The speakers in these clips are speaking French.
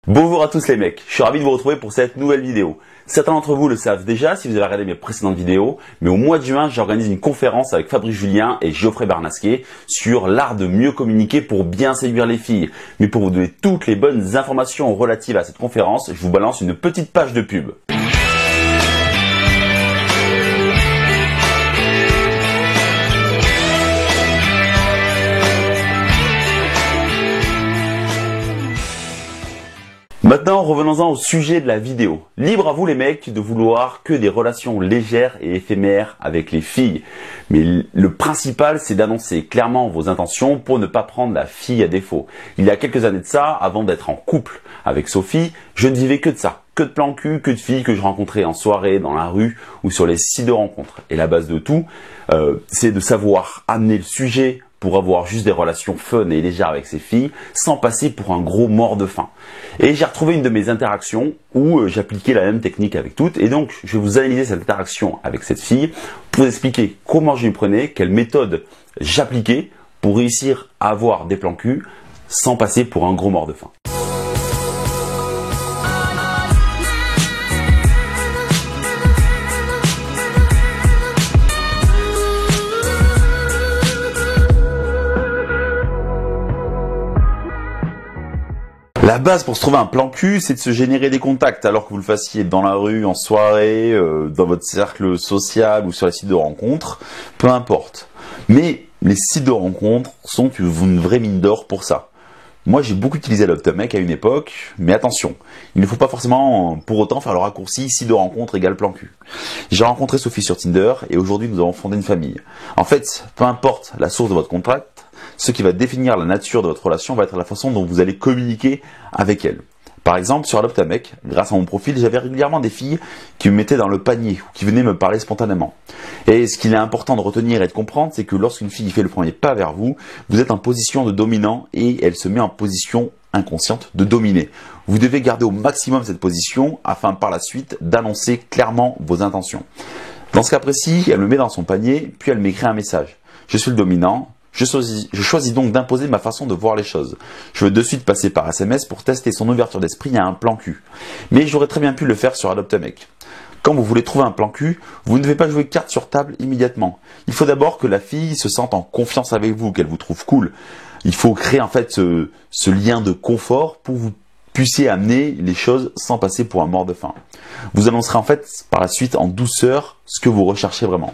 Bonjour à tous les mecs, je suis ravi de vous retrouver pour cette nouvelle vidéo. Certains d'entre vous le savent déjà si vous avez regardé mes précédentes vidéos, mais au mois de juin, j'organise une conférence avec Fabrice Julien et Geoffrey Barnasquet sur l'art de mieux communiquer pour bien séduire les filles. Mais pour vous donner toutes les bonnes informations relatives à cette conférence, je vous balance une petite page de pub. Maintenant, revenons-en au sujet de la vidéo. Libre à vous les mecs de vouloir que des relations légères et éphémères avec les filles. Mais le principal, c'est d'annoncer clairement vos intentions pour ne pas prendre la fille à défaut. Il y a quelques années de ça, avant d'être en couple avec Sophie, je ne vivais que de ça. Que de plans cul, que de filles que je rencontrais en soirée, dans la rue ou sur les sites de rencontres. Et la base de tout, c'est de savoir amener le sujet pour avoir juste des relations fun et légères avec ces filles, sans passer pour un gros mort de faim. Et j'ai retrouvé une de mes interactions où j'appliquais la même technique avec toutes, et donc je vais vous analyser cette interaction avec cette fille pour vous expliquer comment je m'y prenais, quelle méthode j'appliquais pour réussir à avoir des plans cul sans passer pour un gros mort de faim. La base pour se trouver un plan cul, c'est de se générer des contacts, alors que vous le fassiez dans la rue, en soirée, dans votre cercle social ou sur les sites de rencontres, peu importe. Mais les sites de rencontres sont une vraie mine d'or pour ça. Moi, j'ai beaucoup utilisé Adoptamec à une époque, mais attention, il ne faut pas forcément pour autant faire le raccourci site de rencontre égale plan cul. J'ai rencontré Sophie sur Tinder et aujourd'hui nous avons fondé une famille. En fait, peu importe la source de votre contact, ce qui va définir la nature de votre relation va être la façon dont vous allez communiquer avec elle. Par exemple, sur Adoptamec, grâce à mon profil, j'avais régulièrement des filles qui me mettaient dans le panier ou qui venaient me parler spontanément. Et ce qu'il est important de retenir et de comprendre, c'est que lorsqu'une fille fait le premier pas vers vous, vous êtes en position de dominant et elle se met en position inconsciente de dominer. Vous devez garder au maximum cette position afin par la suite d'annoncer clairement vos intentions. Dans ce cas précis, elle me met dans son panier, puis elle m'écrit un message. Je suis le dominant. Je choisis donc d'imposer ma façon de voir les choses. Je veux de suite passer par SMS pour tester son ouverture d'esprit à un plan cul. Mais j'aurais très bien pu le faire sur Adoptamec. Quand vous voulez trouver un plan cul, vous ne devez pas jouer carte sur table immédiatement. Il faut d'abord que la fille se sente en confiance avec vous, qu'elle vous trouve cool. Il faut créer en fait ce lien de confort pour que vous puissiez amener les choses sans passer pour un mort de faim. Vous annoncerez en fait par la suite en douceur ce que vous recherchez vraiment.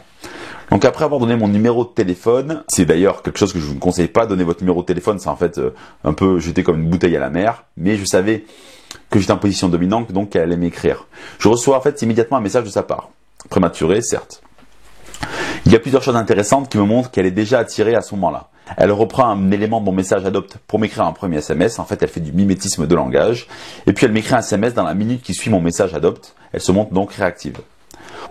Donc après avoir donné mon numéro de téléphone, c'est d'ailleurs quelque chose que je vous ne conseille pas, donner votre numéro de téléphone, c'est en fait un peu jeter comme une bouteille à la mer, mais je savais que j'étais en position dominante, donc qu'elle allait m'écrire. Je reçois en fait immédiatement un message de sa part, prématuré certes. Il y a plusieurs choses intéressantes qui me montrent qu'elle est déjà attirée à ce moment-là. Elle reprend un élément de mon message Adopt pour m'écrire un premier SMS, en fait elle fait du mimétisme de langage, et puis elle m'écrit un SMS dans la minute qui suit mon message Adopt, elle se montre donc réactive.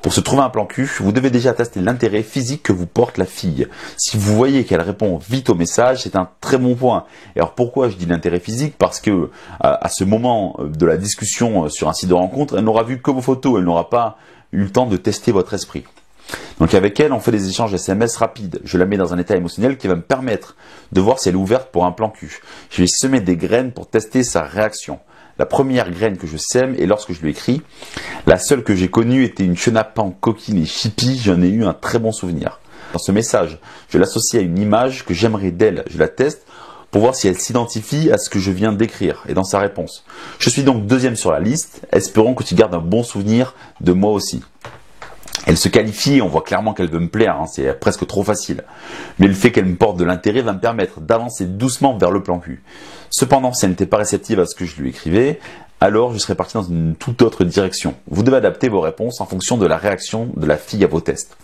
Pour se trouver un plan cul, vous devez déjà tester l'intérêt physique que vous porte la fille. Si vous voyez qu'elle répond vite au message, c'est un très bon point. Et alors pourquoi je dis l'intérêt physique? Parce que à ce moment de la discussion sur un site de rencontre, elle n'aura vu que vos photos, elle n'aura pas eu le temps de tester votre esprit. Donc avec elle, on fait des échanges SMS rapides. Je la mets dans un état émotionnel qui va me permettre de voir si elle est ouverte pour un plan cul. Je vais semer des graines pour tester sa réaction. La première graine que je sème est lorsque je lui écris. La seule que j'ai connue était une chenapan coquine et chippie. J'en ai eu un très bon souvenir. Dans ce message, je l'associe à une image que j'aimerais d'elle. Je la teste pour voir si elle s'identifie à ce que je viens d'écrire et dans sa réponse. Je suis donc deuxième sur la liste. Espérons que tu gardes un bon souvenir de moi aussi. Elle se qualifie et on voit clairement qu'elle veut me plaire, c'est presque trop facile. Mais le fait qu'elle me porte de l'intérêt va me permettre d'avancer doucement vers le plan cul. Cependant, si elle n'était pas réceptive à ce que je lui écrivais, alors je serais parti dans une toute autre direction. Vous devez adapter vos réponses en fonction de la réaction de la fille à vos tests.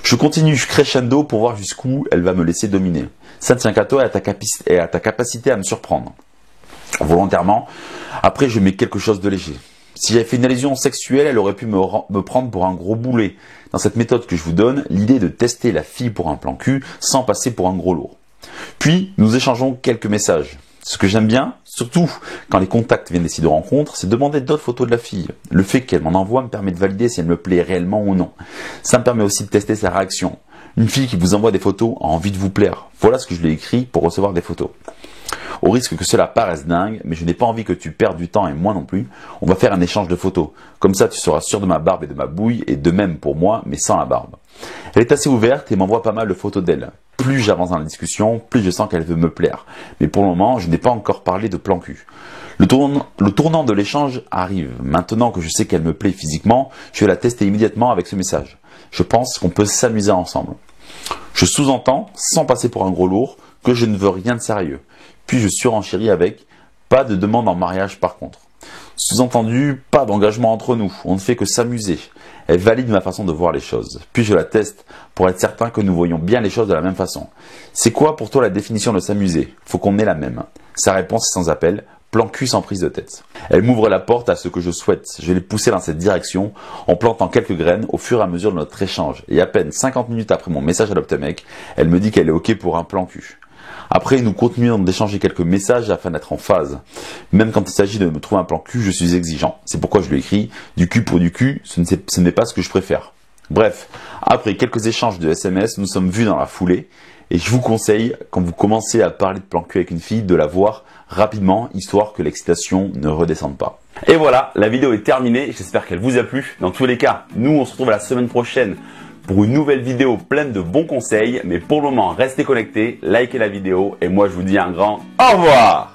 Je continue crescendo pour voir jusqu'où elle va me laisser dominer. Ça ne tient qu'à toi et à ta capacité à me surprendre. Volontairement, après je mets quelque chose de léger. Si j'avais fait une allusion sexuelle, elle aurait pu me prendre pour un gros boulet. Dans cette méthode que je vous donne, l'idée est de tester la fille pour un plan cul sans passer pour un gros lourd. Puis, nous échangeons quelques messages. Ce que j'aime bien, surtout quand les contacts viennent des sites de rencontres, c'est demander d'autres photos de la fille. Le fait qu'elle m'en envoie me permet de valider si elle me plaît réellement ou non. Ça me permet aussi de tester sa réaction. Une fille qui vous envoie des photos a envie de vous plaire. Voilà ce que je lui ai écrit pour recevoir des photos. Au risque que cela paraisse dingue, mais je n'ai pas envie que tu perdes du temps et moi non plus. On va faire un échange de photos. Comme ça, tu seras sûr de ma barbe et de ma bouille, et de même pour moi, mais sans la barbe. Elle est assez ouverte et m'envoie pas mal de photos d'elle. Plus j'avance dans la discussion, plus je sens qu'elle veut me plaire. Mais pour le moment, je n'ai pas encore parlé de plan cul. Le tournant de l'échange arrive. Maintenant que je sais qu'elle me plaît physiquement, je vais la tester immédiatement avec ce message. Je pense qu'on peut s'amuser ensemble. Je sous-entends, sans passer pour un gros lourd, que je ne veux rien de sérieux. Puis je surenchéris avec « pas de demande en mariage par contre ». Sous-entendu, pas d'engagement entre nous, on ne fait que s'amuser. Elle valide ma façon de voir les choses. Puis je la teste pour être certain que nous voyons bien les choses de la même façon. C'est quoi pour toi la définition de s'amuser? Faut qu'on ait la même. Sa réponse est sans appel, plan cul sans prise de tête. Elle m'ouvre la porte à ce que je souhaite. Je vais les pousser dans cette direction en plantant quelques graines au fur et à mesure de notre échange. Et à peine 50 minutes après mon message à l'Optemec, elle me dit qu'elle est ok pour un plan cul. Après, nous continuons d'échanger quelques messages afin d'être en phase. Même quand il s'agit de me trouver un plan cul, je suis exigeant. C'est pourquoi je lui écris « du cul pour du cul, ce n'est pas ce que je préfère ». Bref, après quelques échanges de SMS, nous sommes vus dans la foulée. Et je vous conseille, quand vous commencez à parler de plan cul avec une fille, de la voir rapidement, histoire que l'excitation ne redescende pas. Et voilà, la vidéo est terminée. J'espère qu'elle vous a plu. Dans tous les cas, nous, on se retrouve la semaine prochaine pour une nouvelle vidéo pleine de bons conseils. Mais pour le moment, restez connectés, likez la vidéo et moi je vous dis un grand au revoir.